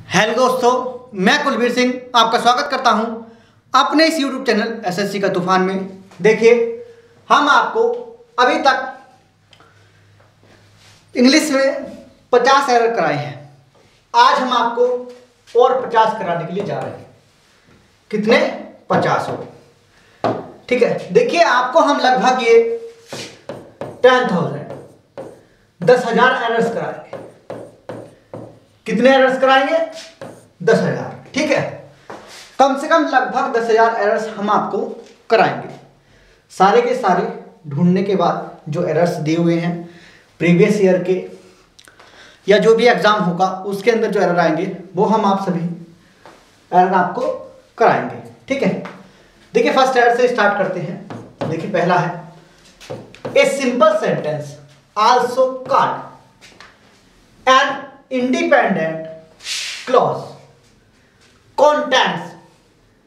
Hello दोस्तों, मैं कुलबीर सिंह आपका स्वागत करता हूं अपने इस यूट्यूब चैनल एसएससी का तूफान में। देखिए, हम आपको अभी तक इंग्लिश में 50 एरर कराए हैं। आज हम आपको और 50 कराने के लिए जा रहे हैं। कितने? 50 हो। ठीक है, देखिए आपको हम लगभग ये 10,000 एरर्स कराएंगे। कितने एरर्स कराएंगे? 10,000। ठीक है, कम से कम लगभग 10,000 एरर्स हम आपको कराएंगे। सारे के सारे ढूंढने के बाद जो एरर्स दिए हुए हैं प्रीवियस ईयर के या जो भी एग्जाम होगा उसके अंदर जो एरर आएंगे वो हम आप सभी एरर आपको कराएंगे। ठीक है, देखिए फर्स्ट एरर से स्टार्ट करते हैं। देखिए पहला है, a simple sentence also called an independent clause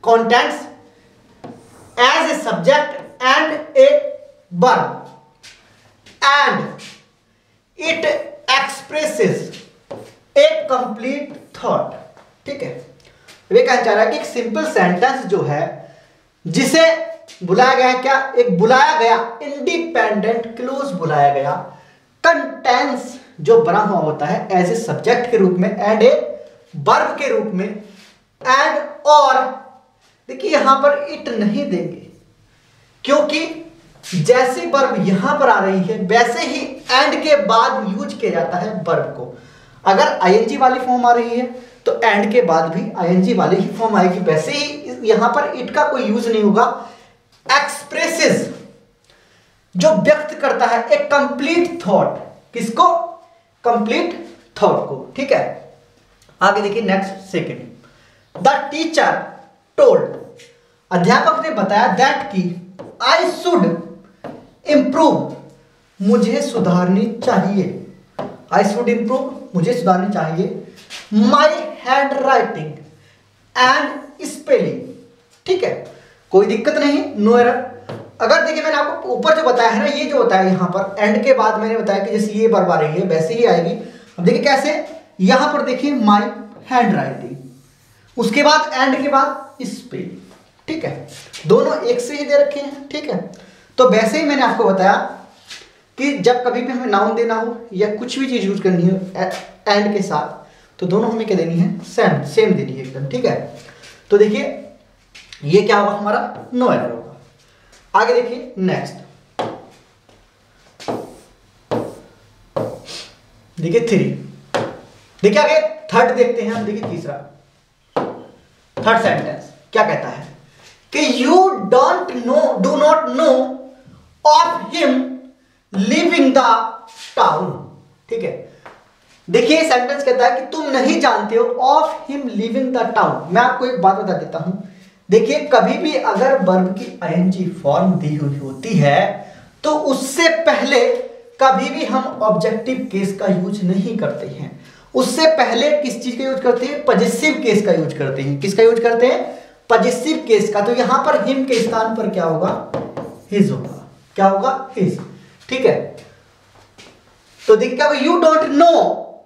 contains as a subject and a verb and it expresses a complete thought। ठीक है, वे कहना चाह रहा है कि एक सिंपल सेंटेंस जो है जिसे बुलाया गया है, क्या एक बुलाया गया इंडिपेंडेंट क्लोज बुलाया गया, कंटेंस जो बना हुआ होता है एज ए सब्जेक्ट के रूप में एंड ए वर्ब के रूप में एंड और देखिए यहां पर इट नहीं देंगे क्योंकि जैसे वर्ब यहां पर आ रही है वैसे ही एंड के बाद यूज किया जाता है वर्ब को। अगर आईएनजी वाली फॉर्म आ रही है तो एंड के बाद भी आईएनजी वाली ही फॉर्म आएगी, वैसे ही यहां पर इट का कोई यूज नहीं होगा। एक्सप्रेसेस जो व्यक्त करता है एक कंप्लीट थॉट, किसको? कंप्लीट थॉट को। ठीक है, आगे देखिए next second, the teacher told, अध्यापक ने बताया दैट की आई शुड इंप्रूव, मुझे सुधारनी चाहिए। आई शुड इंप्रूव, मुझे सुधारनी चाहिए my hand writing and spelling. ठीक है, कोई दिक्कत नहीं, नो एरर। अगर देखिए मैंने आपको ऊपर जो बताया है ना, ये जो बताया यहां पर एंड के बाद मैंने बताया कि जैसे ये वर्ब आ रही है वैसे ही आएगी। अब देखिए कैसे, यहां पर देखिए माई हैंड राइटिंग, उसके बाद एंड के बाद स्पेलिंग। ठीक है, दोनों एक से ही दे रखे हैं। ठीक है, तो वैसे ही मैंने आपको बताया कि जब कभी भी हमें नाउन देना हो या कुछ भी चीज यूज करनी हो एंड के साथ तो दोनों हमें क्या देनी है? सेम देनी है एकदम। ठीक है, तो देखिए ये क्या होगा हमारा? नो एरर होगा। आगे देखिए नेक्स्ट, देखिए 3। देखिए आगे थर्ड देखते हैं हम। देखिए तीसरा, थर्ड सेंटेंस क्या कहता है कि you do not know of him living the town. ठीक है, देखिए सेंटेंस कहता है कि तुम नहीं जानते हो of him living the town. मैं आपको एक बात बता देता हूं, देखिए कभी भी अगर वर्ब की आईएनजी फॉर्म दी हुई होती है तो उससे पहले कभी भी हम ऑब्जेक्टिव केस का यूज नहीं करते हैं। उससे पहले किस चीज का यूज करते हैं? पजेसिव केस का यूज करते हैं। किसका यूज करते हैं? पजेसिव केस का। तो यहां पर हिम के स्थान पर क्या होगा? हिज होगा। क्या होगा? हिज। ठीक है, तो देखिए क्या होगा? You don't know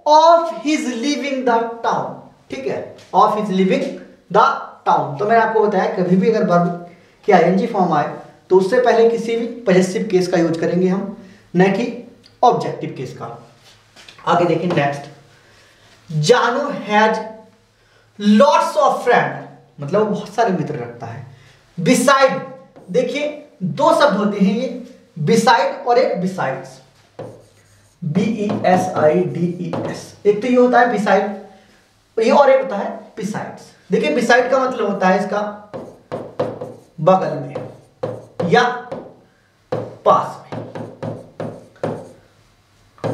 of his living the town. ठीक है, of his living the town. तो मैंने आपको बताया कभी भी अगर वर्ब की आईएनजी फॉर्म आए तो उससे पहले किसी भी पजेसिव केस का यूज करेंगे हम, न कि ऑब्जेक्टिव केस का। आगे देखिए नेक्स्ट, जानू हैज लॉट्स ऑफ फ्रेंड, मतलब वो बहुत सारे मित्र रखता है। बिसाइड, देखिए दो शब्द होते हैं ये, बिसाइड और एक बिसाइड्स, BESIDES। एक तो ये होता है बिसाइड, ये और एक होता है बिसाइड्स। देखिए बिसाइड का मतलब होता है इसका बगल में या पास में।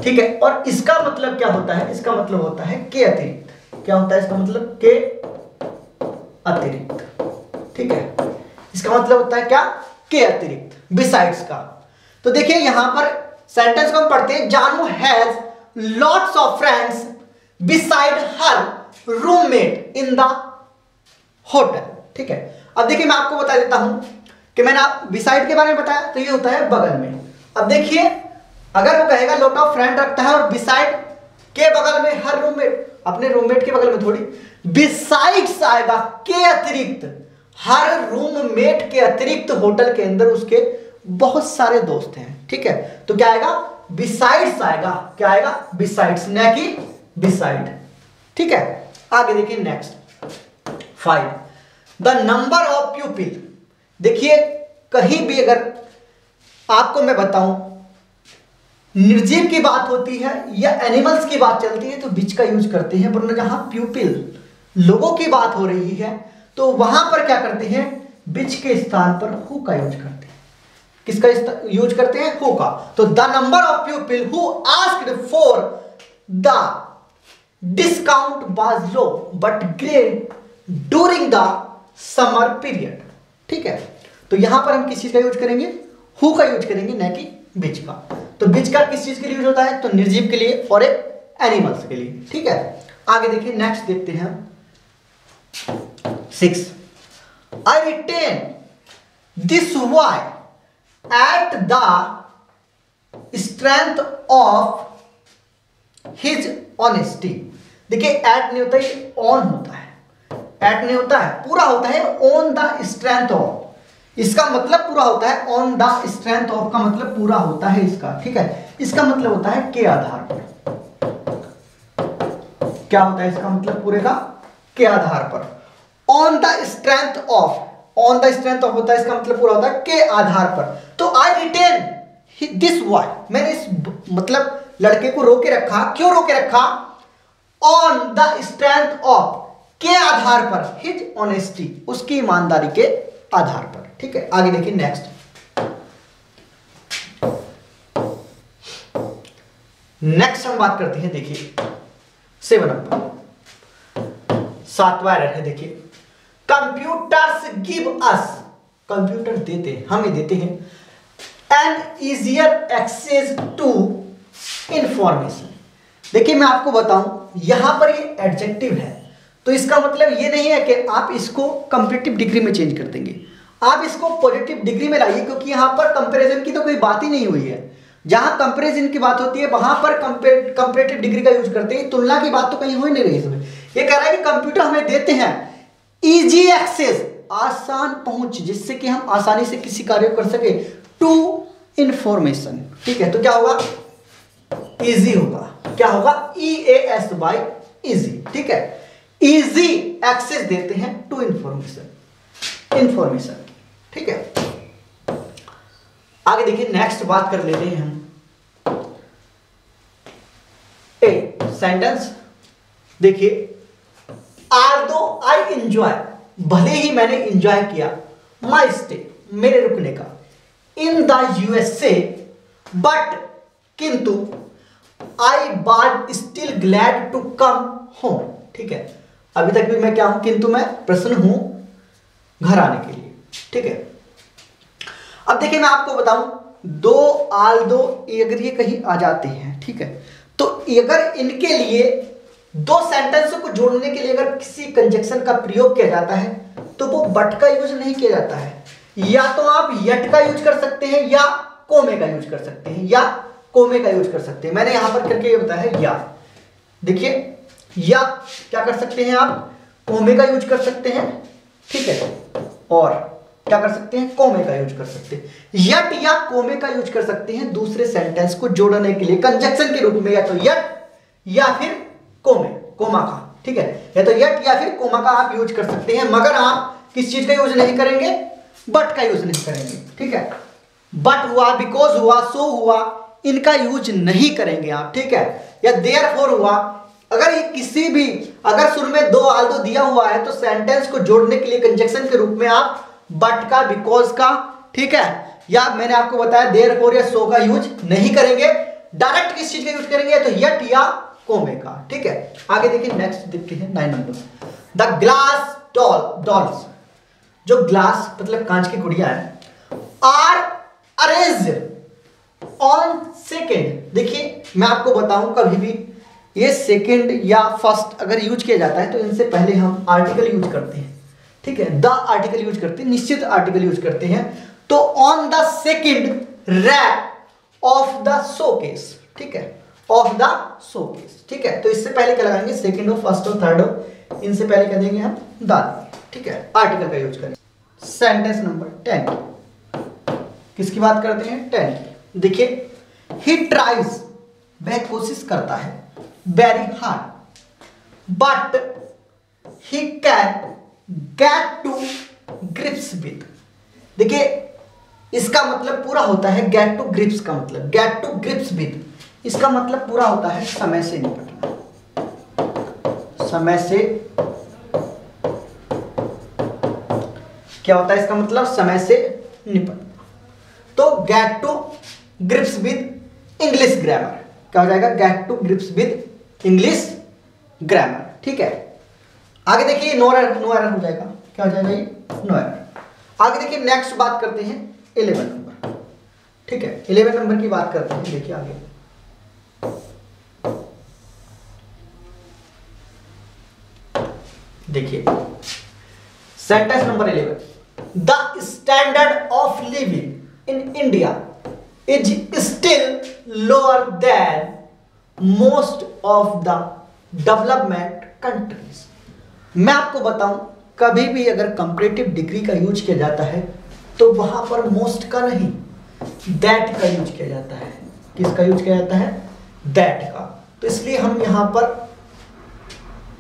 ठीक है, और इसका मतलब क्या होता है? इसका मतलब होता है के अतिरिक्त। क्या होता है इसका मतलब? के अतिरिक्त। ठीक है, इसका मतलब होता है क्या? के अतिरिक्त, बिसाइड्स का। तो देखिए यहां पर सेंटेंस को हम पढ़ते हैं, जानू has lots of friends beside her roommate in the hotel. ठीक है, अब देखिए मैं आपको बता देता हूं कि मैंने आप बिसाइड के बारे में बताया तो ये होता है बगल में। अब देखिए अगर वो कहेगा लॉट ऑफ फ्रेंड रखता है और बिसाइड के बगल में हर रूममेट, अपने रूममेट के बगल में थोड़ी, बिसाइड्स आएगा, के अतिरिक्त, हर रूममेट के अतिरिक्त होटल के अंदर उसके बहुत सारे दोस्त हैं, ठीक है। तो क्या आएगा, बिसाइड्स आएगा, क्या आएगा, बिसाइड्स, न कि बिसाइड, ठीक है। आगे देखिए नेक्स्ट 5, द नंबर ऑफ प्यूपिल। देखिए कहीं भी अगर आपको मैं बताऊं निर्जीव की बात होती है या एनिमल्स की बात चलती है तो बिच का यूज करते हैं, वरना जहां प्यूपिल लोगों की बात हो रही है तो वहां पर क्या करते हैं, बिच के स्थान पर हु का यूज करते हैं। किसका यूज करते हैं, हु का। तो the number of people who asked for the discount was low but great during the summer period, ठीक है। तो यहां पर हम किस चीज का यूज करेंगे, हु का यूज करेंगे, न कि बिच का। तो बिच का किस चीज के लिए यूज होता है, तो निर्जीव के लिए और एक एनिमल्स के लिए, ठीक है। आगे देखिए नेक्स्ट देखते हैं 6, I written this why at the strength of his honesty. देखिए एट नहीं होता है, ऑन होता है, एट नहीं होता है, पूरा होता है ऑन द स्ट्रेंथ ऑफ, इसका मतलब पूरा होता है ऑन द स्ट्रेंथ ऑफ का मतलब पूरा होता है इसका, ठीक है। इसका मतलब होता है के आधार पर, क्या होता है इसका मतलब पूरे का, के आधार पर, on the strength of, on the strength of होता है इसका मतलब पूरा होता है के आधार पर। तो आई रिटेन दिस वाई, मैंने इस मतलब लड़के को रोके रखा, क्यों रोके रखा, ऑन द स्ट्रेंथ ऑफ, के आधार पर, हिज ऑनेस्टी, उसकी ईमानदारी के आधार पर, ठीक है। आगे देखिए नेक्स्ट हम बात करते हैं, देखिए 7 नंबर 7वां एरर है। देखिए कंप्यूटर्स गिव अस, कंप्यूटर देते हैं, हमें देते हैं an easier access to information. देखिए मैं आपको बताऊं यहां पर ये एडजेक्टिव है तो इसका मतलब ये नहीं है कि आप इसको कंपैरेटिव डिग्री में चेंज कर देंगे, आप इसको पॉजिटिव डिग्री में लाइए, क्योंकि यहां पर कंपैरिजन की तो कोई बात ही नहीं हुई है। जहां कंपैरिजन की बात होती है वहां पर कंपैरेटिव डिग्री का यूज करते हैं, तुलना की बात तो कहीं हो ही नहीं रही इसमें। ये कह रहा है कि कंप्यूटर हमें देते हैं इजी एक्सेस, आसान पहुंच, जिससे कि हम आसानी से किसी कार्य को कर सके, टू इंफॉर्मेशन, ठीक है। तो क्या होगा, इजी होगा, क्या होगा, EAS बाय इजी, ठीक है। इजी एक्सेस देते हैं टू इंफॉर्मेशन, इंफॉर्मेशन, ठीक है। आगे देखिए नेक्स्ट बात कर लेते हैं हम ए सेंटेंस। देखिए आल्दो आई एंजॉय, भले ही मैंने एंजॉय किया, माई स्टे, मेरे रुकने का, इन द USA, बट किंतु, I was still glad to come home, ठीक है। अभी तक भी मैं क्या हूं, किंतु मैं प्रसन्न हूं घर आने के लिए, ठीक है। अब देखिए मैं आपको बताऊं, दो आल्दो अगर ये कहीं आ जाते हैं, ठीक है, तो अगर इनके लिए दो सेंटेंसों को जोड़ने के लिए अगर किसी कंजक्शन का प्रयोग किया जाता है तो वो बट का यूज नहीं किया जाता है, या तो आप यट का यूज कर सकते हैं या कोमे का यूज कर सकते हैं, या कोमे का यूज कर सकते हैं। मैंने यहां पर करके ये बताया है या, देखिए या क्या कर सकते हैं आप, कोमे का यूज कर सकते हैं, ठीक है, और क्या कर सकते हैं, कोमे का यूज कर सकते हैं, यट या कोमे का यूज कर सकते हैं दूसरे सेंटेंस को जोड़ने के लिए कंजक्शन के रूप में, या तो यट या फिर कोमे, कोमा का, ठीक है, या तो यट या फिर कोमा का आप यूज कर सकते हैं, मगर आप किस चीज का यूज नहीं करेंगे, बट का यूज नहीं करेंगे, ठीक है। बट हुआ, बिकॉज हुआ, सो हुआ, इनका यूज नहीं करेंगे आप, ठीक है, या देयरफॉर हुआ। अगर ये किसी भी, अगर शुरू में दो आल्दो दिया हुआ है तो सेंटेंस को जोड़ने के लिए कंजक्शन के रूप में आप बट का, बिकॉज का, ठीक है, या मैंने आपको बताया देयरफॉर या सो का यूज नहीं करेंगे, डायरेक्ट किस चीज का यूज करेंगे, तो यट या कोमे का, ठीक है। आगे देखिए नेक्स्ट देखते हैं 9 नंबर, द ग्लास डॉल्स, जो ग्लास मतलब कांच की गुड़िया है, आर अरेंज्ड ऑन सेकेंड। देखिए मैं आपको बताऊं कभी भी ये सेकेंड या फर्स्ट अगर यूज किया जाता है तो इनसे पहले हम आर्टिकल यूज करते हैं, ठीक है, द आर्टिकल यूज करते हैं, निश्चित आर्टिकल यूज करते हैं। तो on the second rack of the showcase, ठीक है, ऑफ द शोकेस। ठीक है, तो इससे पहले क्या लगाएंगे, सेकंड हो, फर्स्ट हो, थर्ड हो, इनसे पहले क्या देंगे हम, द। ठीक है, आर्टिकल का यूज करें। सेंटेंस नंबर 10 किसकी बात करते हैं, 10। देखिए, ही ट्राइज, वह कोशिश करता है, very hard, but he can get to grips with. देखिए, इसका मतलब पूरा होता है गेट टू ग्रिप्स का मतलब, गेट टू ग्रिप्स विद इसका मतलब पूरा होता है समय से निपटना, समय से क्या होता है इसका मतलब, समय से निपटना। तो get to grips with English grammar क्या हो जाएगा, get to grips with English grammar. ठीक है, आगे देखिए, नो एरर हो जाएगा, क्या हो जाएगा ये, नो एरर। आगे देखिए, नेक्स्ट बात करते हैं 11 नंबर। ठीक है, 11 नंबर की बात करते हैं। देखिए आगे, देखिए sentence number 11, the standard of living in India is still lower than most of the development countries. मैं आपको बताऊं, कभी भी अगर कंपैरेटिव डिग्री का यूज किया जाता है तो वहां पर मोस्ट का नहीं, दैट का यूज किया जाता है। किसका यूज किया जाता है, दैट का। तो इसलिए हम यहां पर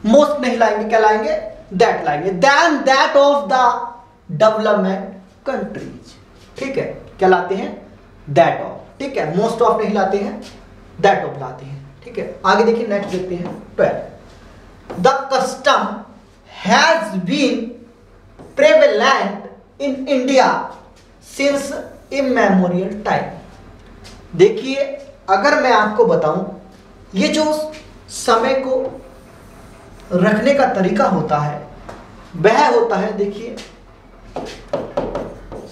मोस्ट नहीं लाएंगे, क्या लाएंगे, दैट लाएंगे, then that of the development countries. ठीक है, क्या लाते हैं, दैट ऑफ। ठीक है, मोस्ट ऑफ नहीं लाते हैं, दैट ऑफ लाते हैं। ठीक है, आगे देखिए, नेक्स्ट देखते हैं 12, the custom has been prevalent in India since immemorial time. देखिए, अगर मैं आपको बताऊं, ये जो समय को रखने का तरीका होता है वह होता है, देखिए,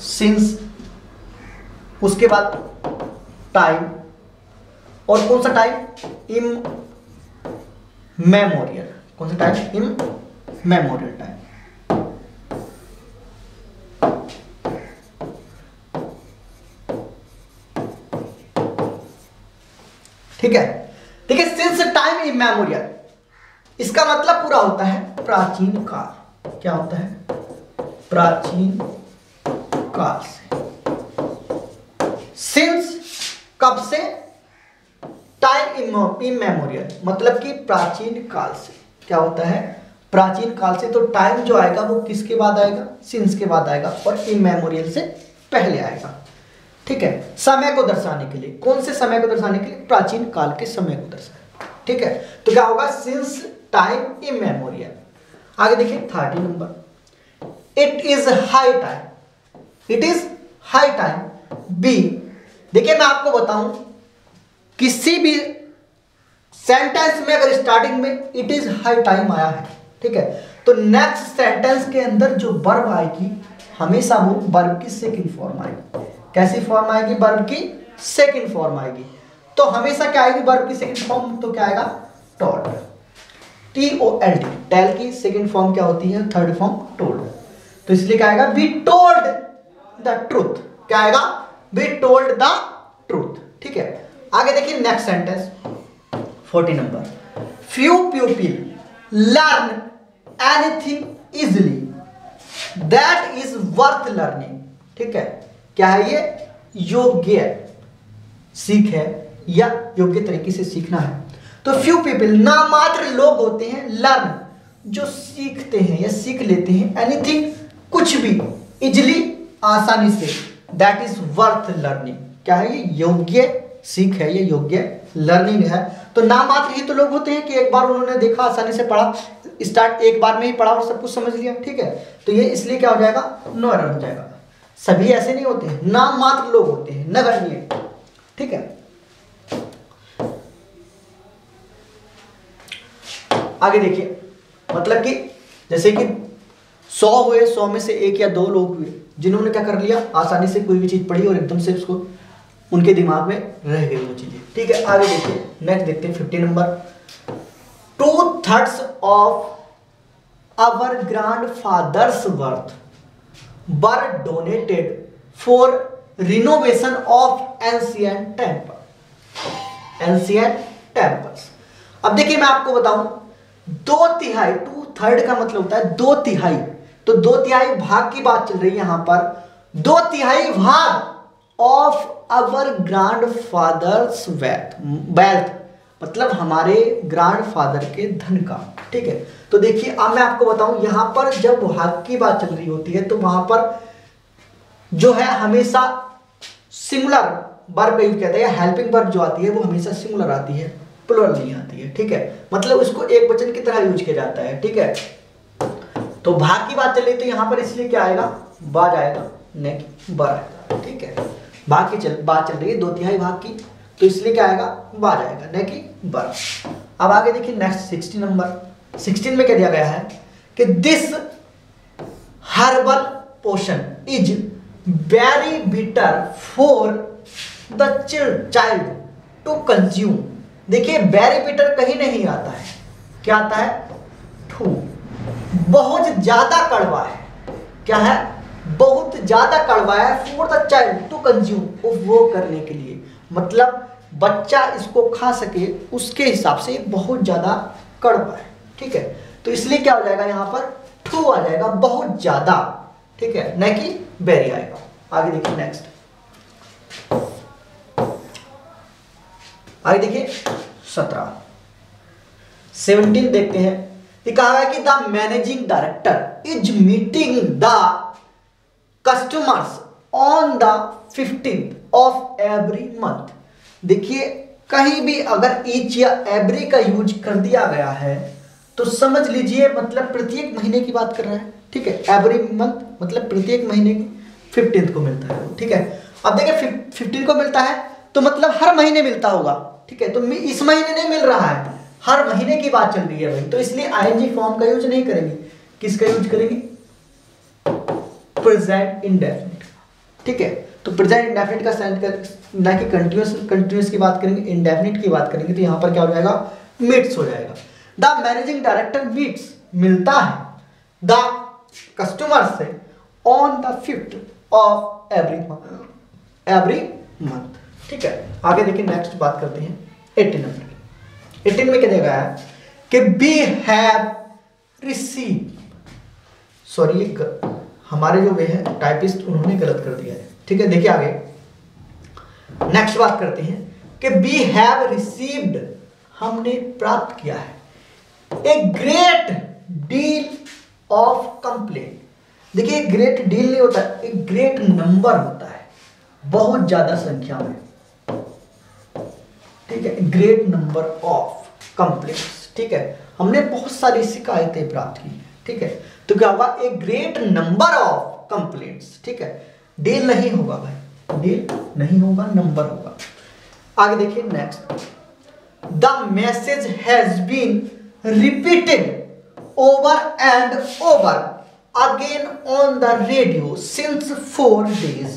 सिंस, उसके बाद टाइम, और कौन सा टाइम, इम मेमोरियल। कौन सा टाइम, इम मेमोरियल टाइम। ठीक है, देखिए, सिंस टाइम इमेमोरियल, इसका मतलब पूरा होता है प्राचीन काल। क्या होता है, प्राचीन काल से। सिंस कब से, टाइम इमेमोरियल मतलब कि प्राचीन काल से। क्या होता है, प्राचीन काल से। तो टाइम जो आएगा वो किसके बाद आएगा, सिंस के बाद आएगा, और इमेमोरियल से पहले आएगा। ठीक है, समय को दर्शाने के लिए, कौन से समय को दर्शाने के लिए, प्राचीन काल के समय को दर्शाने। ठीक है, तो क्या होगा, सिंस टाइम इमेमोरियल। आगे देखिए 30 number, it is high time, it is high time be. देखिए, मैं आपको बताऊं, किसी भी सेंटेंस में अगर स्टार्टिंग में इट इज हाई टाइम आया है, ठीक है, तो नेक्स्ट सेंटेंस के अंदर जो वर्ब आएगी हमेशा वो वर्ब की सेकंड फॉर्म आएगी। कैसी फॉर्म आएगी, वर्ब की सेकंड फॉर्म आएगी। तो हमेशा क्या आएगी वर्ब की सेकंड फॉर्म, तो क्या आएगा, टोल्ड, TOLD, टेल की सेकंड फॉर्म क्या होती है, थर्ड फॉर्म टोल्ड। तो इसलिए क्या आएगा, वी टोल्ड द ट्रूथ। क्या आएगा, वी टोल्ड द ट्रूथ। ठीक है, आगे देखिए next sentence 40 number, few people learn anything easily that is worth learning. ठीक है, क्या है ये, योग्य सीख है या योग्य तरीके से सीखना है। तो फ्यू पीपल, नामात्र लोग होते हैं, लर्न जो सीखते हैं या सीख लेते हैं, एनीथिंग कुछ भी, इजिली आसानी से, दैट इज वर्थ लर्निंग। क्या है ये, योग्य सीख है, ये योग्य लर्निंग है। तो नामात्र ही तो लोग होते हैं कि एक बार उन्होंने देखा, आसानी से पढ़ा, स्टार्ट एक बार में ही पढ़ा और सब कुछ समझ लिया। ठीक है, तो ये इसलिए क्या हो जाएगा, नो एरर हो जाएगा। सभी ऐसे नहीं होते हैं, नाममात्र लोग होते हैं, नगण्य। ठीक है, आगे देखिए, मतलब कि जैसे कि 100 हुए, 100 में से एक या दो लोग हुए जिन्होंने क्या कर लिया, आसानी से कोई भी चीज पढ़ी और एकदम से उसको उनके दिमाग में रह गई वो चीजें। ठीक है, आगे देखिए, नेक्स्ट देखते हैं 50 number, 2/3 of our grandfathers worth were donated for renovation of ancient temple. Ancient temples. अब देखिए मैं आपको बताऊं, 2/3, 2/3 का मतलब होता है 2/3, तो 2/3 भाग की बात चल रही है यहां पर। 2/3 भाग of our grandfathers wealth, मतलब हमारे ग्रैंड फादर के धन का। ठीक है, तो देखिए अब मैं आपको बताऊं, यहां पर जब भाग की बात चल रही होती है तो वहां पर जो है हमेशा सिंगुलर वर्ब का यूज कहते हैं, हेल्पिंग वर्ब जो आती है वो हमेशा सिंगुलर आती है, प्लुरल नहीं आती है। ठीक है, मतलब उसको एक वचन की तरह यूज किया जाता है। ठीक है, तो भाग की बात चल रही तो यहां पर इसलिए क्या आएगा, बाज आएगा, न कि बर आएगा। ठीक है, भाग की बात चल रही है 2/3 भाग की, तो इसलिए क्या आएगा, बाज आएगा, न कि बर। अब आगे देखिए नेक्स्ट 16 नंबर। 16 में क्या दिया गया है कि this herbal potion is very bitter for the child to consume. देखिए वेरी बिटर कहीं नहीं आता है, क्या आता है, टू, बहुत ज्यादा कड़वा है। क्या है, बहुत ज्यादा कड़वा है, for the child to consume, उपभोग करने के लिए, मतलब बच्चा इसको खा सके उसके हिसाब से बहुत ज्यादा कड़वा है। ठीक है, तो इसलिए क्या हो जाएगा यहां पर, टू आ जाएगा, बहुत ज्यादा। ठीक है, न कि वेरी आएगा। आगे देखिए नेक्स्ट, आगे देखिए 17 देखते हैं। ये कहा है कि the managing director is meeting the customers on the 15th of every month. देखिए कहीं भी अगर ईच या एवरी का यूज कर दिया गया है तो समझ लीजिए मतलब प्रत्येक महीने की बात कर रहा है। ठीक है, एवरी मंथ मतलब प्रत्येक महीने की 15th को मिलता है। ठीक है, अब देखिए 15 को मिलता है तो मतलब हर महीने मिलता होगा। ठीक है, तो इस महीने नहीं मिल रहा है, हर महीने की बात चल रही है भाई, तो इसलिए आईएनजी फॉर्म का यूज नहीं करेंगे, किसका यूज करेंगे, प्रेजेंट इंडेफिनिट। ठीक है, तो प्रेजेंट इंडेफिनिट का सेंड कर, ना कि कंटिन्यूअस की बात करेंगे, इंडेफिनिट की बात करेंगे, तो यहां पर क्या हो जाएगा, मीट्स हो जाएगा। द मैनेजिंग डायरेक्टर मीट्स, मिलता है, द कस्टमर से on the 5th of every month. ठीक है, आगे देखिए नेक्स्ट बात करते हैं 18 नंबर। 18 में क्या दिया गया है कि वी हैव रिसीव, सॉरी हमारे जो वे है टाइपिस्ट उन्होंने गलत कर दिया है। ठीक है, देखिए आगे नेक्स्ट बात करते हैं कि वी हैव रिसीव्ड, हमने प्राप्त किया है, a great deal of complaint. देखिए ग्रेट डील नहीं होता, एक ग्रेट नंबर होता है, बहुत ज्यादा संख्या में। ठीक है, ग्रेट नंबर ऑफ कंप्लेंट्स। ठीक है, हमने बहुत सारी शिकायतें प्राप्त की। ठीक है, तो क्या होगा, a great number of complaints. ठीक है, डील नहीं होगा भाई, डील नहीं होगा, नंबर होगा। आगे देखिए next, the message has been repeated over and over again on the radio since 4 days।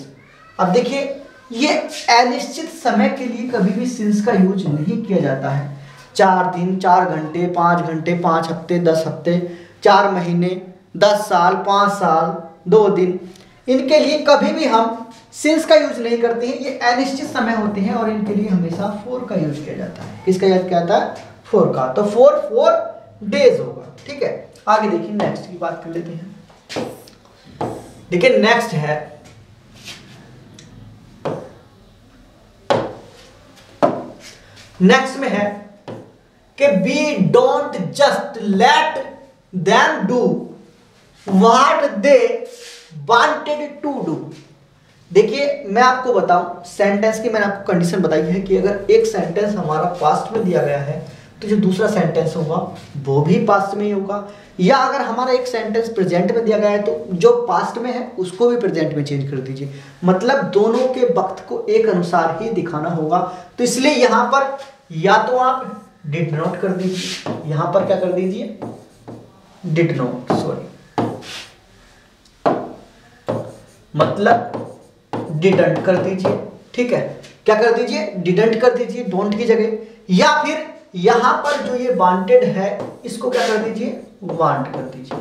अब देखिए ये अनिश्चित समय के लिए कभी भी सिंस का यूज नहीं किया जाता है। 4 दिन, 4 घंटे, 5 घंटे, 5 हफ्ते, 10 हफ्ते, 4 महीने, 10 साल, 5 साल, 2 दिन, इनके लिए कभी भी हम सिंस का यूज नहीं करते हैं। ये अनिश्चित समय होते हैं और इनके लिए हमेशा 4 का यूज किया जाता है। किसका यूज किया जाता है, 4 का, तो 4 days होगा। ठीक है, आगे देखिए नेक्स्ट की बात कर लेते हैं। देखिए नेक्स्ट है नेक्स्ट में है कि we don't just let them do what they wanted to do. देखिए मैं आपको बताऊं, सेंटेंस की मैंने आपको कंडीशन बताई है कि अगर एक सेंटेंस हमारा पास्ट में दिया गया है तो जो दूसरा सेंटेंस होगा वो भी पास्ट में ही होगा, या अगर हमारा एक सेंटेंस प्रेजेंट में दिया गया है तो जो पास्ट में है उसको भी प्रेजेंट में चेंज कर दीजिए, मतलब दोनों के वक्त को एक अनुसार ही दिखाना होगा। तो इसलिए यहां पर या तो आप डिड नॉट कर दीजिए, यहां पर क्या कर दीजिए, डिड नॉट, सॉरी मतलब डिडंट कर दीजिए। ठीक है, क्या कर दीजिए, डिडंट कर दीजिए डोंट की जगह, या फिर यहां पर जो ये वांटेड है इसको क्या कर दीजिए, वांट कर दीजिए,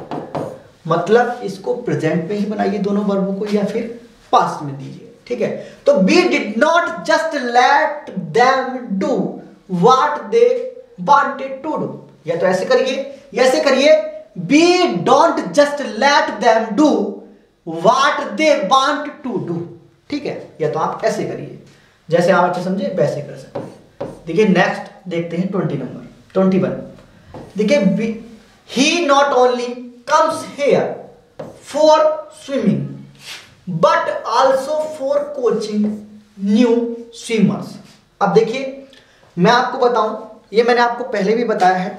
मतलब इसको प्रेजेंट में ही बनाइए दोनों वर्बों को, या फिर पास्ट में दीजिए। ठीक है, तो we did not just let them do what they wanted to do. या तो ऐसे करिए we don't just let them do what they want to do. ठीक है, या तो आप ऐसे करिए, जैसे आप अच्छे समझे वैसे कर सकते हैं। देखिए नेक्स्ट देखते हैं 21। देखिए he not only comes here for swimming but also for coaching new swimmers. अब देखिए मैं आपको बताऊं, ये मैंने आपको पहले भी बताया है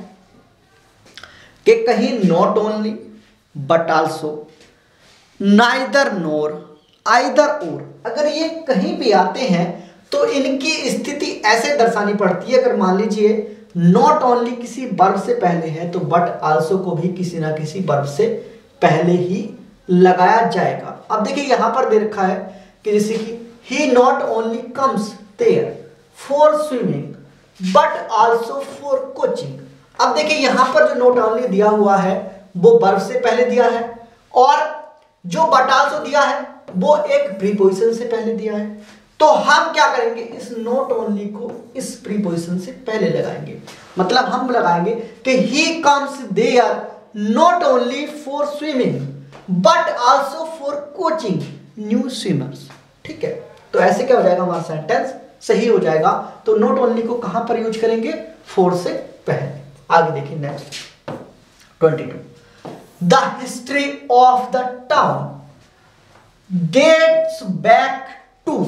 कि कहीं not only but also, neither NOR, either और, अगर ये कहीं भी आते हैं तो इनकी स्थिति ऐसे दर्शानी पड़ती है। अगर मान लीजिए नॉट ओनली किसी वर्ब से पहले है तो बट आल्सो को भी किसी ना किसी वर्ब से पहले ही लगाया जाएगा। अब देखिए यहां पर दे रखा है कि जैसे कि he not only comes there for swimming but also for coaching. अब देखिए यहां पर जो नॉट ओनली दिया हुआ है वो वर्ब से पहले दिया है, और जो बट आल्सो दिया है वो एक प्रीपोजिशन से पहले दिया है। तो हम क्या करेंगे, इस नॉट ओनली को इस प्रीपोजिशन से पहले लगाएंगे। मतलब हम लगाएंगे कि he comes there not only for swimming but also for coaching new swimmers. ठीक है, तो ऐसे क्या हो जाएगा, हमारा सेंटेंस सही हो जाएगा। तो नॉट ओनली को कहां पर यूज करेंगे, फॉर से पहले। आगे देखिए next 22। The history of the town dates back to,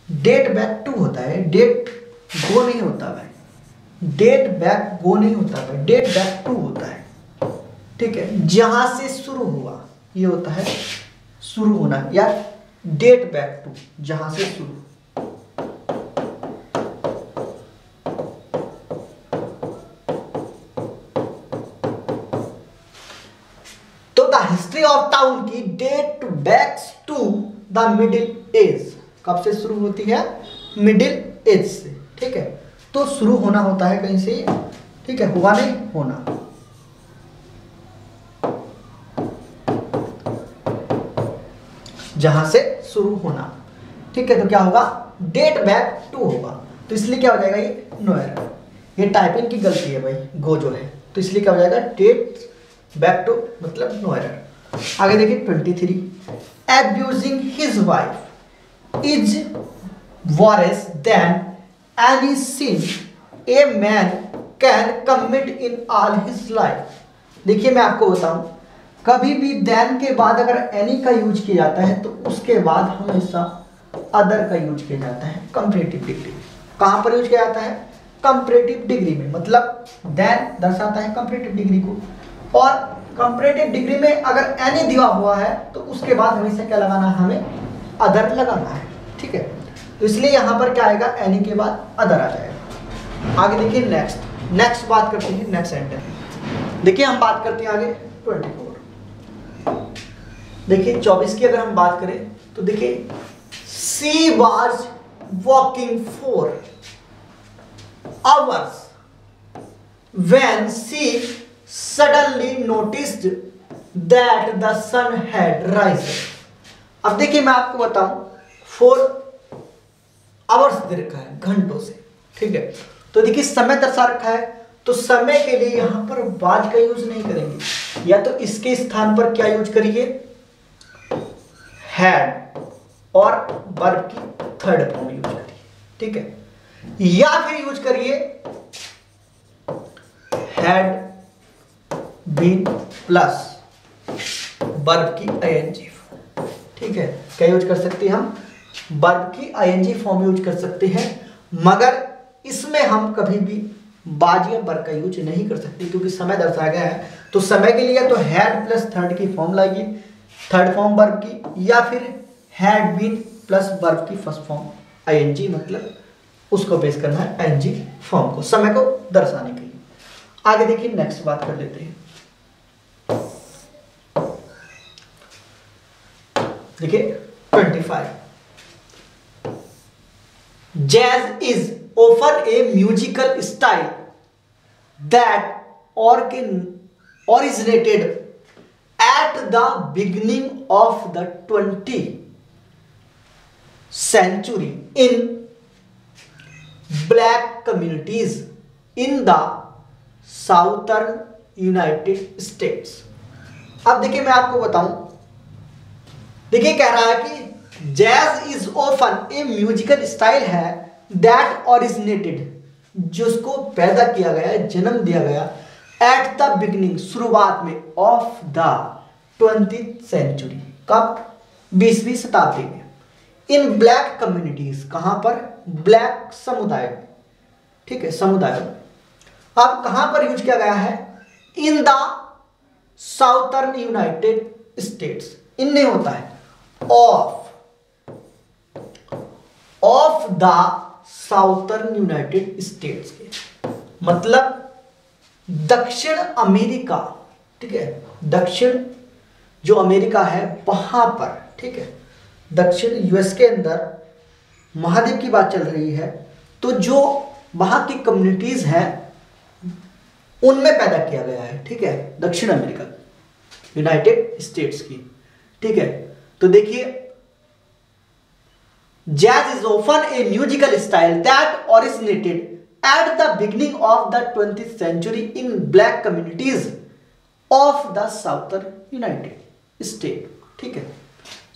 date back to होता है, डेट गो नहीं होता भाई, डेट बैक गो नहीं होता भाई, डेट बैक टू होता है। ठीक है, जहां से शुरू हुआ ये होता है शुरू होना, या डेट बैक टू जहां से शुरू। तो द हिस्ट्री ऑफ टाउन की date backs to the middle age. कब से शुरू होती है, मिडिल एज से। ठीक है, तो शुरू होना होता है कहीं से, ठीक है, हुआ नहीं होना। जहां से शुरू होना। ठीक है, तो क्या होगा, डेट बैक टू होगा। तो इसलिए क्या हो जाएगा, ये नो एरर, ये टाइपिंग की गलती है भाई, गो जो है, तो इसलिए क्या हो जाएगा, डेट बैक टू मतलब नो एरर। आगे देखिए 23। Abusing his wife is worse than any sin a man can commit in all his life। देखिए मैं आपको बताऊं, कभी भी देन के बाद अगर एनी का यूज किया जाता है तो उसके बाद हमेशा अदर का यूज किया जाता है कंपैरेटिव डिग्री। कहां पर यूज किया जाता है, कंपैरेटिव डिग्री में। मतलब देन दर्शाता है कंपैरेटिव डिग्री को, और कंपैरेटिव डिग्री में अगर एनी दिया हुआ है तो उसके बाद हमेशा क्या लगाना है, हमें अदर लगाना है। ठीक है, तो इसलिए यहां पर क्या आएगा, एनी के बाद अदर आ जाएगा। आगे देखिए नेक्स्ट बात करते हैं, नेक्स्ट सेंटेंस देखिए हम बात करते हैं आगे 24। देखिए 24 की अगर हम बात करें तो देखिए she was walking for hours when she suddenly noticed that the sun had risen. अब देखिए मैं आपको बताऊं, फॉर आवर्स दे रखा है, घंटों से। ठीक है, तो देखिए समय दर्शा रखा है, तो समय के लिए यहां पर वाज का यूज नहीं करेंगे, या तो इसके स्थान पर क्या यूज करिए, हैड, और वर्ब की थर्ड फॉर्म यूज करिए। ठीक है, या फिर यूज करिए हैड बीन प्लस वर्ब की आईएनजी। ठीक है, क्या यूज कर सकते हैं हम, वर्ब की आईएनजी फॉर्म यूज कर सकते हैं, मगर इसमें हम कभी भी बाज या वर्ब का यूज नहीं कर सकते, क्योंकि समय दर्शाया गया है। तो समय के लिए तो हैड प्लस थर्ड की फॉर्म लाइए, थर्ड फॉर्म वर्ब की, या फिर हैड बीन प्लस वर्ब की फर्स्ट फॉर्म आईएनजी, मतलब उसको बेस करना है आईएनजी फॉर्म को, समय को दर्शाने के लिए। आगे देखिए नेक्स्ट बात कर लेते हैं। देखिए 25। Jazz is often a musical style that originated at the beginning of the 20th century in black communities in the southern United states. अब देखिए मैं आपको बताऊं, देखिए कह रहा है कि jazz is often a musical style है दैट ओरिजिनेटेड, जिसको पैदा किया गया, जन्म दिया गया एट द बिगिनिंग, शुरुआत में, ऑफ द 20th सेंचुरी, कब, 20वीं शताब्दी में, इन ब्लैक कम्युनिटीज, कहां पर, ब्लैक समुदाय, ठीक है, समुदाय। अब कहां पर यूज किया गया है, in the southern United States, in नहीं होता है, of the southern United States के, मतलब दक्षिण अमेरिका, ठीक है, दक्षिण जो अमेरिका है वहां पर, ठीक है, दक्षिण यूएस के अंदर महाद्वीप की बात चल रही है, तो जो वहां की कम्युनिटीज हैं उनमें पैदा किया गया है, ठीक है, दक्षिण अमेरिका यूनाइटेड स्टेट्स की, ठीक है। तो देखिए jazz is often a musical style that originated at the beginning of the 20th century in black communities of the southern United State, ठीक है,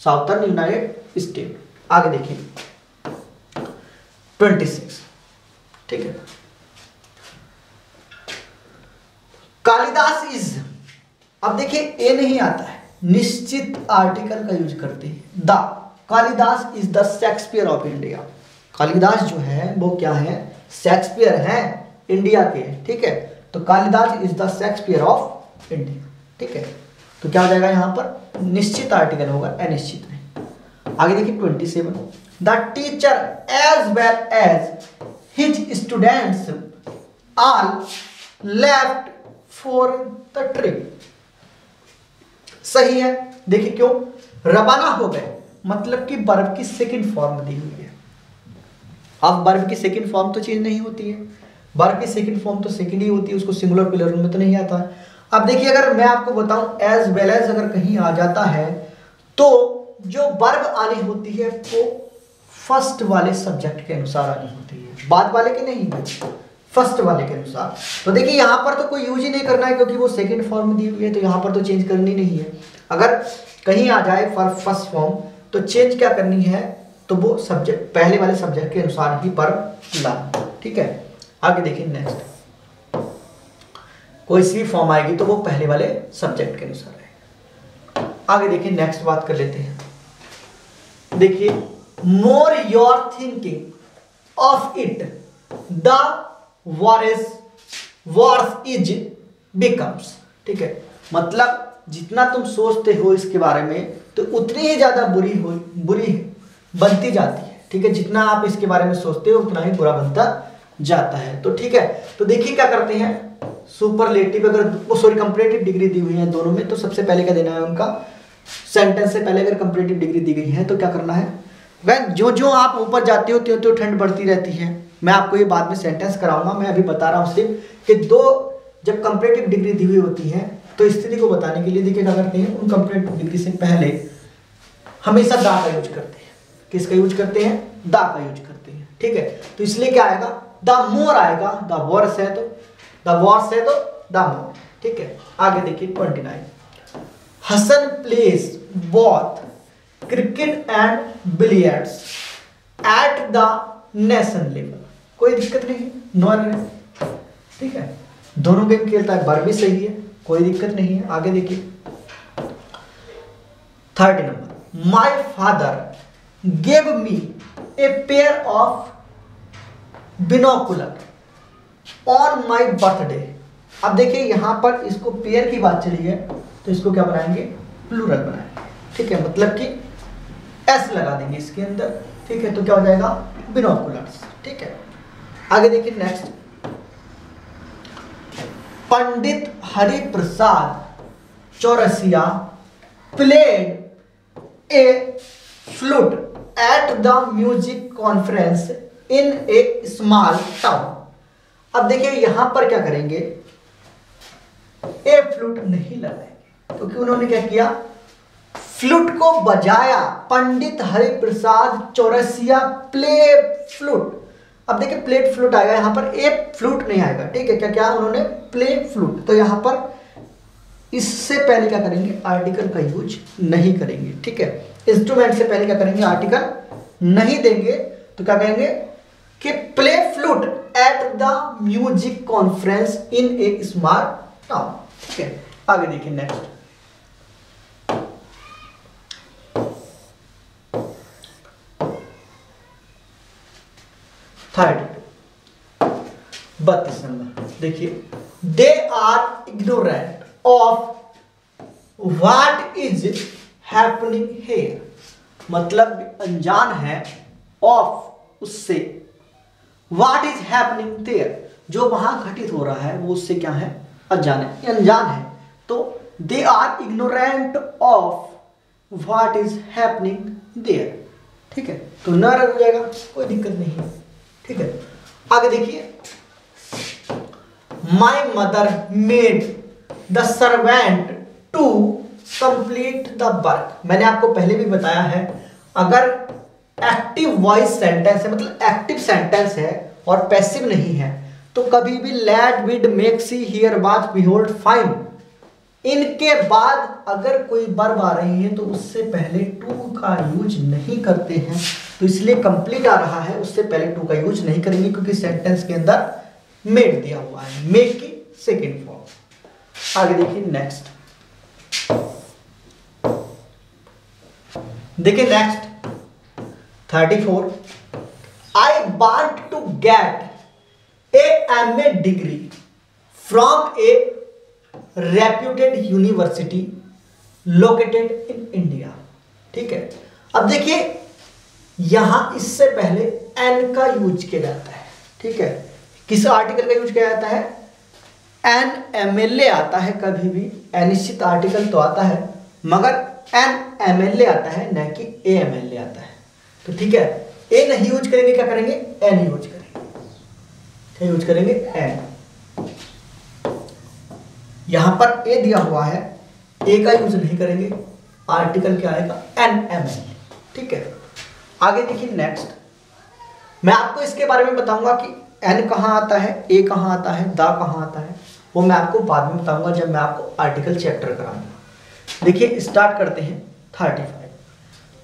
साउथर्न यूनाइटेड स्टेट। आगे देखिए 26, ठीक है, कालिदास इज, अब देखिए ए नहीं आता है, निश्चित आर्टिकल का यूज करते हैं, the Kalidas is the Shakespeare of India. Kalidas जो है वो क्या है, शेक्सपियर है इंडिया के, ठीक है, तो Kalidas is the Shakespeare of India, ठीक है। तो क्या हो जाएगा यहां पर, निश्चित आर्टिकल होगा, अनिश्चित नहीं। आगे देखिए 27, the teacher as well as his students all left for the trip. सही है, देखिए क्यों, रवाना हो गए, मतलब कि वर्ब की सेकंड फॉर्म दी हुई है। अब वर्ब की सेकंड फॉर्म तो चेंज नहीं होती है, वर्ब की सेकंड फॉर्म तो सेकंड ही होती है, उसको सिंगुलर प्लूरल में तो नहीं आता है। अब देखिए अगर मैं आपको बताऊं एज वेल एज अगर कहीं आ जाता है तो जो वर्ब आनी होती है वो फर्स्ट वाले सब्जेक्ट के अनुसार आनी होती है, बाद वाले के नहीं, फर्स्ट वाले के अनुसार। तो देखिए यहाँ पर तो कोई यूज ही नहीं करना है क्योंकि वो सेकंड फॉर्म दी हुई है, तो यहाँ पर तो चेंज करनी नहीं है। अगर कहीं आ जाए फॉर फर्स्ट फॉर्म तो चेंज क्या करनी है, तो वो सब्जेक्ट पहले वाले सब्जेक्ट के अनुसार ही वर्ब लाना, ठीक है। आगे देखिए नेक्स्ट, कोई सी फॉर्म आएगी तो वो पहले वाले सब्जेक्ट के अनुसार है। आगे देखिए नेक्स्ट बात कर लेते हैं, देखिए more your thinking of it the worse is becomes, ठीक है, मतलब जितना तुम सोचते हो इसके बारे में तो उतनी ही ज्यादा बुरी बनती जाती है, ठीक है, जितना आप इसके बारे में सोचते हो उतना ही बुरा बनता जाता है। तो ठीक है, तो देखिए क्या करते हैं, सुपरलेटिव अगर वो सॉरी कंपैरेटिव डिग्री दी हुई है दोनों में, तो सबसे पहले क्या देना है उनका, सेंटेंस से पहले अगर कंपैरेटिव डिग्री दी गई है तो क्या करना है, वह जो जो आप ऊपर जाते हो त्यों त्यों ठंड बढ़ती रहती है। मैं आपको ये बाद में सेंटेंस कराऊंगा, मैं अभी बता रहा हूँ सिर्फ कि दो जब कंपैरेटिव डिग्री दी हुई होती है तो स्थिति को बताने के लिए देखिए क्या करते हैं, उन कंपैरेटिव डिग्री से पहले हमेशा दा का यूज करते हैं। किसका यूज करते हैं, दा का यूज करते हैं, ठीक है। तो इसलिए क्या आएगा, द मोर आएगा, द वर्स है तो द वर्स है तो द मोर, ठीक है। आगे देखिए 29, Hasan plays both cricket and billiards at the nation level, कोई दिक्कत नहीं, नो एरर, ठीक है, दोनों गेम खेलता है, वर्ब भी सही है, कोई दिक्कत नहीं है। आगे देखिए 30 नंबर, my father gave me a pair of binocular on my birthday. अब देखिए यहां पर इसको पेयर की बात चली है तो इसको क्या बनाएंगे, प्लूरल बनाएंगे, ठीक है, मतलब कि एस लगा देंगे इसके अंदर, ठीक है, तो क्या हो जाएगा, बिनोकुलर्स, ठीक है। आगे देखिए next, Pandit Hariprasad Chaurasia played a flute at the music conference in a small town. अब देखिए यहां पर क्या करेंगे, ए फ्लूट नहीं लगाएंगे क्योंकि उन्होंने क्या किया, फ्लूट को बजाया। पंडित हरिप्रसाद चौरसिया प्ले फ्लूट, अब देखिए प्लेट फ्लूट आएगा, यहाँ पर ए फ्लूट नहीं आएगा, ठीक है। क्या क्या उन्होंने प्ले फ्लूट, तो यहाँ पर इससे पहले क्या करेंगे, आर्टिकल का यूज नहीं करेंगे, ठीक है। इंस्ट्रूमेंट से पहले क्या करेंगे, आर्टिकल नहीं देंगे, तो क्या कहेंगे कि play flute at the music conference in a small town, ठीक है। आगे देखिए नेक्स्ट, थर्ड 32 नंबर देखिए, they are ignorant of what is happening here, मतलब अनजान है ऑफ उससे, व्हाट इज हैपनिंग देयर, जो वहां घटित हो रहा है वो उससे क्या है, अनजान है, अनजान है। तो they are ignorant of what is happening there, ठीक है। तो न रख हो जाएगा, कोई दिक्कत नहीं है, ठीक है। आगे देखिए, my mother made the servant to complete the work. मैंने आपको पहले भी बताया है, अगर एक्टिव वॉइस सेंटेंस है, मतलब एक्टिव सेंटेंस है और पैसिव नहीं है, तो कभी भी let, bid, make, see, hear, watch, behold, find, इनके बाद अगर कोई वर्ब आ रही है तो उससे पहले टू का यूज नहीं करते हैं। तो इसलिए कंप्लीट आ रहा है, उससे पहले टू का यूज नहीं करेंगे, क्योंकि सेंटेंस के अंदर मेड दिया हुआ है, मेक की सेकेंड फॉर्म। आगे देखिए नेक्स्ट, देखिए next 34, I want to get a MA degree from a reputed university located in India, ठीक है। अब देखिए यहां इससे पहले एन का यूज किया जाता है, ठीक है। किस आर्टिकल का यूज किया जाता है, एन MLA आता है, कभी भी अनिश्चित आर्टिकल तो आता है, मगर एन MLA आता है, न कि ए MLA आता है। तो ठीक है, ए नहीं यूज करेंगे, क्या करेंगे, एन यूज करेंगे, क्या यूज करेंगे, एन। यहां पर ए दिया हुआ है, ए का यूज नहीं करेंगे, आर्टिकल क्या आएगा, एन MLA, ठीक है। आगे देखिए नेक्स्ट, मैं आपको इसके बारे में बताऊंगा कि एन कहां आता है, ए कहां आता है, दा कहां आता है, वो मैं आपको बाद में बताऊंगा जब मैं आपको आर्टिकल चैप्टर कराऊंगा। देखिए स्टार्ट करते हैं 35,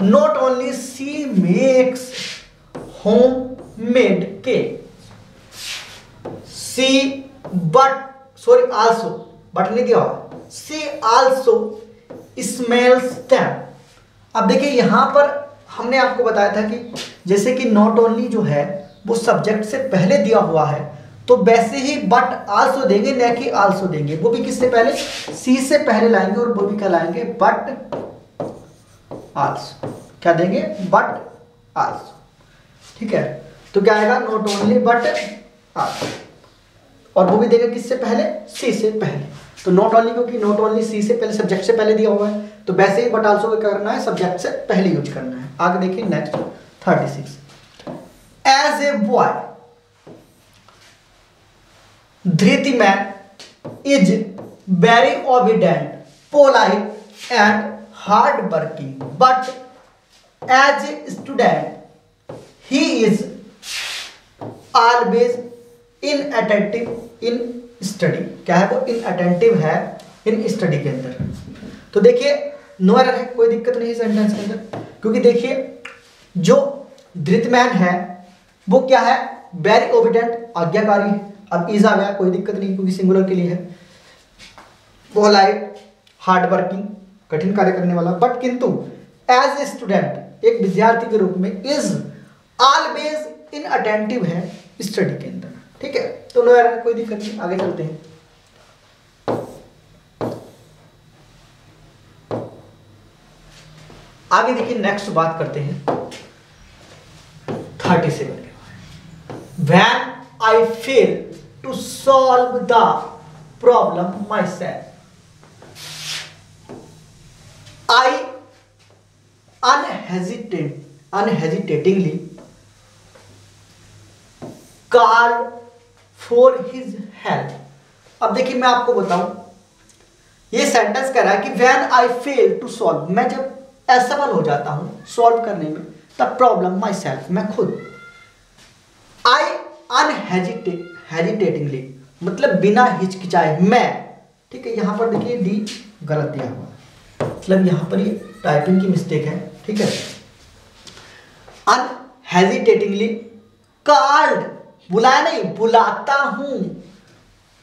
not only she makes home made cake, she but sorry also, but नहीं दिया हुआ, सी आल्सो स्मेल्स देम। अब देखिए यहां पर हमने आपको बताया था कि जैसे कि नॉट ओनली जो है वो सब्जेक्ट से पहले दिया हुआ है, तो वैसे ही बट आल्सो देंगे, न कि आल्सो देंगे, वो भी किससे पहले, सी से पहले लाएंगे, और वो भी क्या लाएंगे, बट आल्सो, क्या देंगे, बट आल्सो, ठीक है। तो क्या आएगा, नॉट ओनली बट आल्सो, और वो भी देंगे किससे पहले, सी से पहले। तो नॉट ओनली, क्योंकि नॉट ओनली सी से पहले, सब्जेक्ट से पहले दिया हुआ है, तो वैसे ही बट आल्सो को क्या करना है, सब्जेक्ट से पहले यूज करना है। आगे देखिए next 36, as a boy Dhritiman is very obedient, polite and hard working, but as a student he is always inattentive in study. क्या है वो, इनअटेंटिव है इन स्टडी के अंदर। तो देखिए नो एरर है, कोई दिक्कत नहीं सेंटेंस के अंदर, क्योंकि देखिए जो धृतमैन है वो क्या है, वेरी ओबीडेंट, आज्ञाकारी है। अब इज आ गया, कोई दिक्कत नहीं क्योंकि सिंगुलर के लिए है। पोलाइट, हार्ड वर्किंग, कठिन कार्य करने वाला, बट किंतु एज ए स्टूडेंट, एक विद्यार्थी के रूप में, इज ऑलवेज इनअटेंटिव है स्टडी के अंदर, ठीक है। तो नो एरर, कोई दिक्कत नहीं। आगे चलते हैं, आगे देखिए नेक्स्ट बात करते हैं 37 के बारे। When I fail to solve the problem myself, I unhesitatingly call for his help. अब देखिए मैं आपको बताऊं, ये सेंटेंस कह रहा है कि when I fail to solve, मैं जब असफल हो जाता हूं सॉल्व करने में, द प्रॉब्लम माई सेल्फ, मैं खुद, आई अनहेजिटेटिंगली मतलब बिना हिचकिचाए मैं, ठीक है। यहाँ पर देखिए डी गलत दिया हुआ, मतलब यहाँ पर ये टाइपिंग की मिस्टेक है, ठीक है। अनहेजिटेटिंगली कॉल्ड, बुलाया नहीं, बुलाता हूं,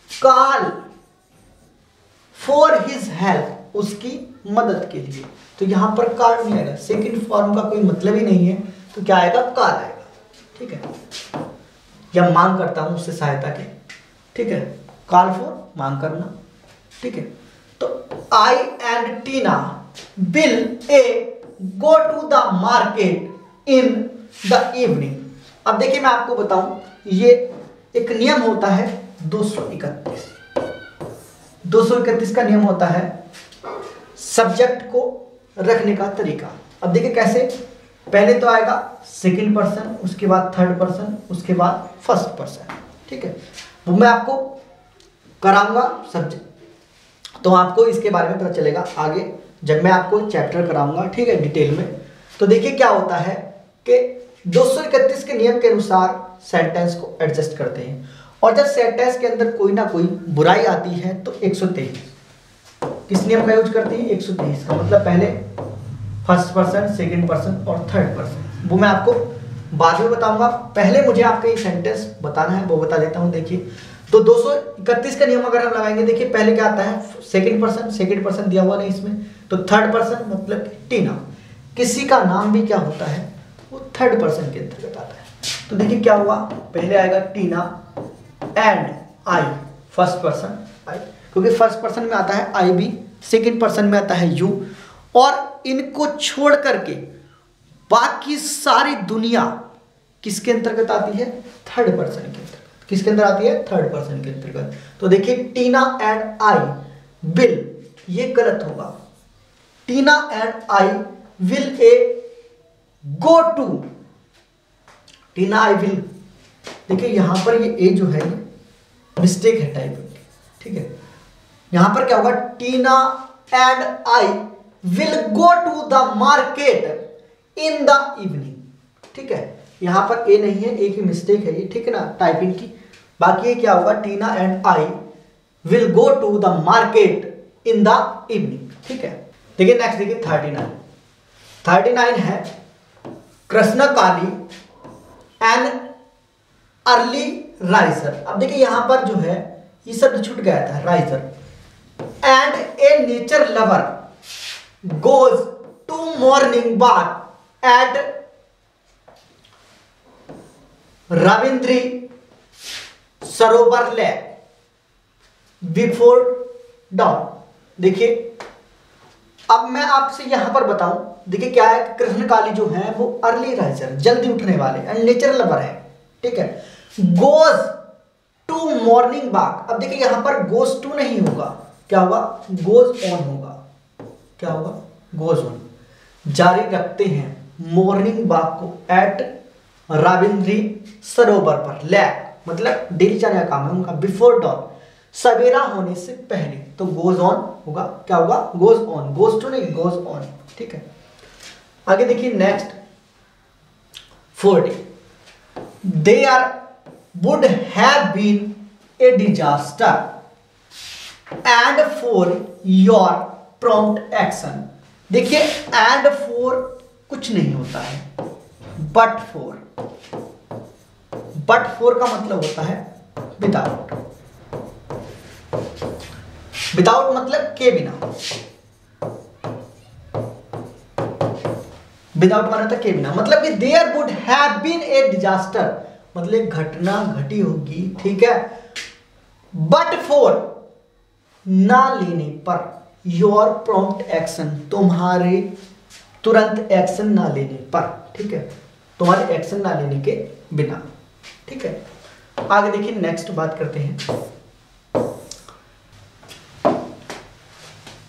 कॉल फॉर हिज हेल्प, उसकी मदद के लिए। तो यहां पर कॉल नहीं आएगा, सेकंड फॉर्म का कोई मतलब ही नहीं है, तो क्या आएगा, कॉल आएगा, ठीक है। या मांग करता हूं उससे सहायता की, ठीक है। कॉल फॉर मांग करना, ठीक है। तो I and Tina will go to the market in the evening. अब देखिए मैं आपको बताऊं, ये एक नियम होता है 231। 231 का नियम होता है सब्जेक्ट को रखने का तरीका। अब देखिए कैसे, पहले तो आएगा सेकंड पर्सन, उसके बाद थर्ड पर्सन, उसके बाद फर्स्ट पर्सन, ठीक है। वो मैं आपको कराऊंगा सब्जेक्ट, तो आपको इसके बारे में पता चलेगा आगे जब मैं आपको चैप्टर कराऊंगा, ठीक है, डिटेल में। तो देखिए क्या होता है कि 231 के नियम के अनुसार सेंटेंस को एडजस्ट करते हैं, और जब सेंटेंस के अंदर कोई ना कोई बुराई आती है तो 123 किस नियम का यूज करते हैं, 123 का, मतलब पहले फर्स्ट पर्सन, सेकंड पर्सन और थर्ड पर्सन। वो मैं आपको बाद में बताऊंगा, पहले मुझे आपके ये सेंटेंस बताना है, वो बता देता हूं। देखिए तो 231 का नियम अगर हम लगाएंगे, देखिए पहले क्या आता है, सेकंड पर्सन दिया हुआ नहीं इसमें, तो थर्ड पर्सन मतलब टीना, किसी का नाम भी क्या होता है, वो थर्ड पर्सन के अंतर्गत आता है। तो देखिए क्या हुआ, पहले आएगा Tina and I, first person I, क्योंकि फर्स्ट पर्सन में आता है आई भी, सेकंड पर्सन में आता है यू, और इनको छोड़ करके बाकी सारी दुनिया किसके अंतर्गत आती है, थर्ड पर्सन के अंतर्गत। किसके अंदर आती है, थर्ड पर्सन के अंतर्गत। तो देखिए टीना एंड आई विल, ये गलत होगा, Tina and I will go to, Tina I will, देखिए यहां पर ये ए जो है मिस्टेक है टाइपिंग, ठीक है। यहां पर क्या होगा, Tina and I will go to the market in the evening, ठीक है। यहां पर ए नहीं है, ए की मिस्टेक है ये, ठीक है ना, टाइपिंग की। बाकी ये क्या होगा, Tina and I will go to the market in the evening, ठीक है। देखिए नेक्स्ट देखिए 39 है, कृष्णकाली एन अर्ली राइजर। अब देखिए यहां पर जो है ये शब्द छूट गया था, riser, and a nature lover goes to morning walk at Rabindra Sarovar lake before don. देखिए अब मैं आपसे यहां पर बताऊं, देखिए क्या है, कृष्णकाली जो है वो अर्ली राइजर, जल्दी उठने वाले, एंड नेचर लवर है, ठीक है। गोज टू मॉर्निंग वॉक, अब देखिए यहां पर गोज टू नहीं होगा, क्या होगा, गोज ऑन होगा, क्या होगा, गोज ऑन, जारी रखते हैं मॉर्निंग वॉक को एट राविंद्री सरोवर पर, लेक मतलब डेली जाने का काम है उनका, बिफोर डॉन सवेरा होने से पहले, तो गोज ऑन होगा, क्या होगा, गोज ऑन, गोज टू नहीं, गोज ऑन, ठीक है। आगे देखिए next 40, there would have been a disaster and for your prompt action. देखिए एंड फॉर कुछ नहीं होता है, बट फॉर का मतलब होता है विदाउट, विदाउट मतलब के बिना, विदाउट माना था के बिना, मतलब कि there would have been a disaster, मतलब घटना घटी होगी, ठीक है, बट फॉर ना लेने पर, योर प्रॉम्प्ट एक्शन तुम्हारे तुरंत एक्शन ना लेने पर, ठीक है, तुम्हारे एक्शन ना लेने के बिना, ठीक है। आगे देखिए नेक्स्ट बात करते हैं,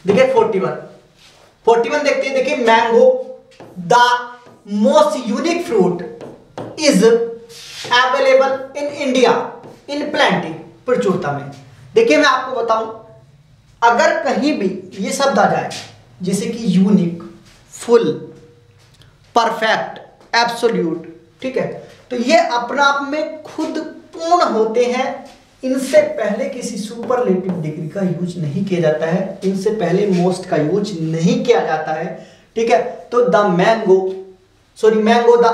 देखिए 41 देखते हैं। देखिए mango the most unique fruit is available in India in plenty, प्रचुरता में। देखिए मैं आपको बताऊं, अगर कहीं भी ये शब्द आ जाए जैसे कि यूनिक, फुल, परफेक्ट, एब्सोल्यूट, ठीक है, तो ये अपना आप में खुद पूर्ण होते हैं, इनसे पहले किसी सुपरलेटिव डिग्री का यूज नहीं किया जाता है, इनसे पहले मोस्ट का यूज नहीं किया जाता है। ठीक है, तो the mango the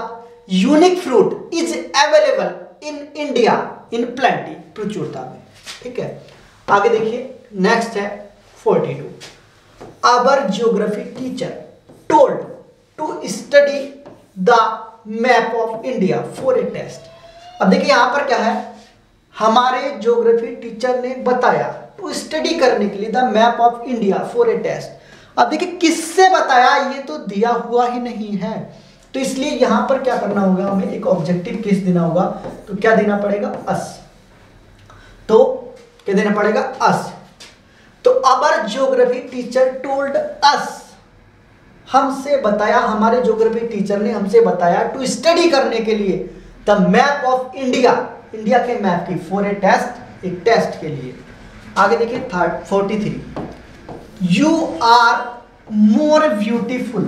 unique fruit is available in India in plenty, प्रचुरता में। ठीक है, आगे देखिए नेक्स्ट है 42। Our geography teacher told to study the map of India for a test. अब देखिए यहां पर क्या है, हमारे ज्योग्राफी टीचर ने बताया टू स्टडी करने के लिए the map of India for a test. अब देखिए किससे बताया, ये तो दिया हुआ ही नहीं है, तो इसलिए यहां पर क्या करना होगा, हमें एक ऑब्जेक्टिव केस देना होगा। तो क्या देना पड़ेगा, अस। तो क्या देना पड़ेगा, अस। तो अवर ज्योग्राफी टीचर टोल्ड अस, हमसे बताया, हमारे ज्योग्राफी टीचर ने हमसे बताया टू स्टडी करने के लिए the map of India, India के मैप की, फॉर ए टेस्ट, एक टेस्ट के लिए। आगे देखिए 43। You are more beautiful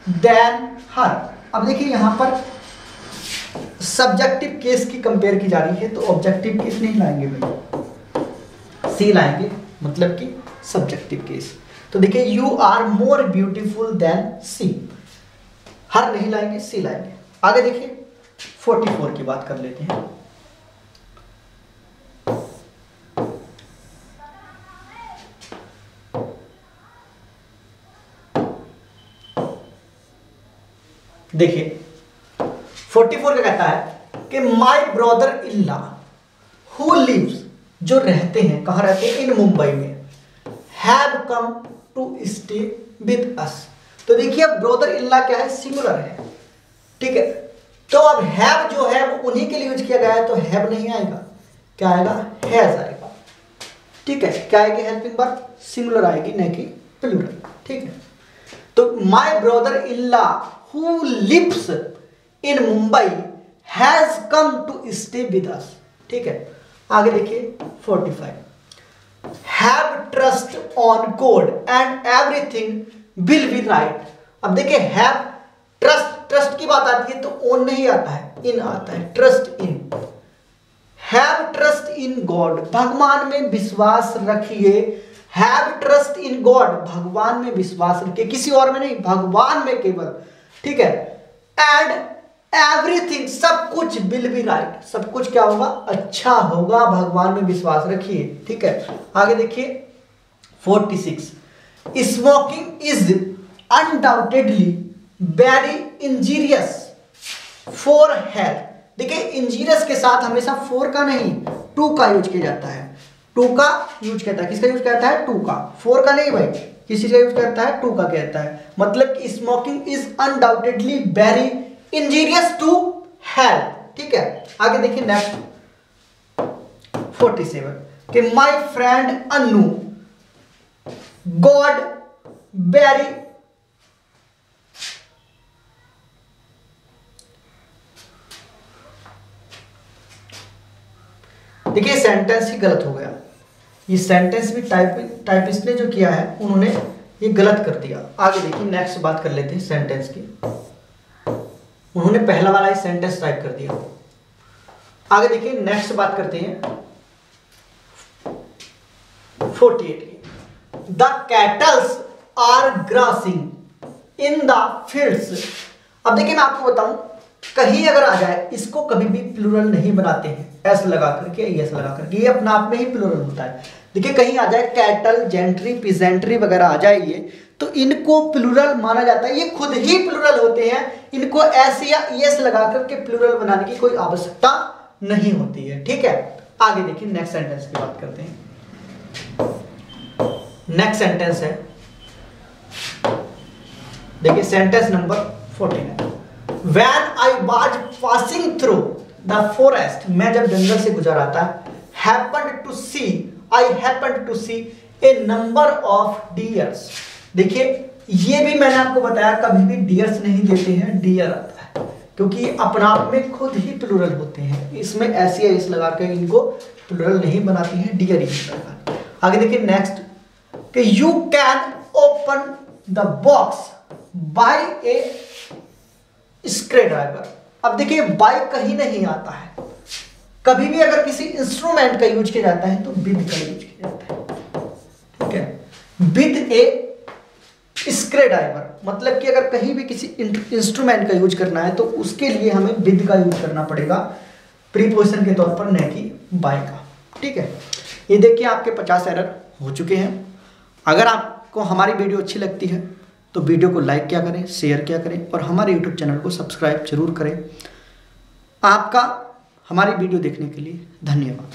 than her. अब देखिए यहां पर सब्जेक्टिव केस की कंपेयर की जा रही है, तो ऑब्जेक्टिव केस नहीं लाएंगे भाई, सी लाएंगे, मतलब कि सब्जेक्टिव केस। तो देखिए you are more beautiful than she, her नहीं लाएंगे, सी लाएंगे। आगे देखिए 44 की बात कर लेते हैं। देखिए 44 का कहता है कि my brother in law who lives, जो रहते हैं, कहां रहते हैं, इन मुंबई में, have come to stay with us. तो देखिए ब्रदर इन लॉ क्या है, सिंगुलर है। ठीक है, तो अब हैव जो है वो उन्हीं के लिए यूज किया गया है, तो हैव नहीं आएगा, क्या आएगा, हैज आएगा। ठीक है, क्या आएगी, हेल्पिंग वर्ब सिंगुलर आएगी, न कि प्लूरल। ठीक है, तो my brother in law who lives in Mumbai has come to stay with us. ठीक है, आगे देखिए 45। Have trust on God and everything will be right. अब देखिए हैव ट्रस्ट, ट्रस्ट की बात आती है तो ऑन नहीं आता है, इन आता है, trust in. Have trust in God, भगवान में विश्वास रखिए। हैव ट्रस्ट इन गॉड, भगवान में विश्वास रखिए, किसी और में नहीं, भगवान में केवल। ठीक है, एंड एवरीथिंग, सब कुछ, विल बी राइट, सब कुछ क्या होगा, अच्छा होगा, भगवान में विश्वास रखिए। ठीक है, आगे देखिए 46। Smoking is undoubtedly very injurious for health. देखिए इंजीरियस के साथ हमेशा फोर का नहीं, टू का यूज किया जाता है, टू का यूज कहता है, किसका यूज करता है, टू का, फोर का नहीं भाई, किसी का यूज करता है, टू का कहता है। मतलब कि smoking is undoubtedly very injurious to health. ठीक है, आगे देखिए नेक्स्ट 47 कि my friend Annu god very, देखिए सेंटेंस ही गलत हो गया, ये सेंटेंस भी टाइपिस्ट ने जो किया है उन्होंने ये गलत कर दिया। आगे देखिए नेक्स्ट बात कर लेते हैं सेंटेंस की, उन्होंने पहला वाला ही सेंटेंस टाइप कर दिया। आगे देखिए नेक्स्ट बात करते हैं 48 की। The cattles are grazing in the fields. अब देखिए मैं आपको बताऊं, कहीं अगर आ जाए, इसको कभी भी प्लूरल नहीं बनाते हैं, एस लगा करके, एस लगा करके, ये अपना आप में ही प्लूरल होता है। देखिए कहीं आ जाए कैटल, जेंट्री, पिजेंट्री वगैरह आ जाए ये, तो इनको प्लूरल माना जाता है, ये खुद ही प्लूरल होते हैं, इनको एस या एस लगा करके प्लूरल बनाने की कोई आवश्यकता नहीं होती है। ठीक है, आगे देखिए नेक्स्ट सेंटेंस की बात करते हैं। नेक्स्ट सेंटेंस है, देखिए sentence number 49। When I was passing through the forest, मैं जब जंगल से गुजर रहा था, I happened to see a number of deers। देखिए ये भी मैंने आपको बताया, कभी भी डियर्स नहीं देते हैं, डियर आता है, क्योंकि अपना आप में खुद ही प्लूरल होते हैं, इसमें ऐसी एस लगा के इनको प्लूरल नहीं बनाती हैं, डियर ही लगा। आगे देखिए नेक्स्ट कि you can open the box by a screwdriver. अब देखिए बाय कहीं नहीं आता है, कभी भी अगर किसी इंस्ट्रूमेंट का यूज किया जाता है तो विद का यूज किया जाता है, ठीक है। विद ए स्क्रू ड्राइवर, मतलब कि अगर कहीं भी किसी इंस्ट्रूमेंट का यूज करना है तो उसके लिए हमें विद का यूज करना पड़ेगा प्रीपोजिशन के तौर पर, न कि बाय का, ठीक है। ये देखिए आपके 50 एरर हो चुके हैं। अगर आपको हमारी वीडियो अच्छी लगती है तो वीडियो को लाइक क्या करें, शेयर क्या करें और हमारे यूट्यूब चैनल को सब्सक्राइब जरूर करें। आपका हमारी वीडियो देखने के लिए धन्यवाद।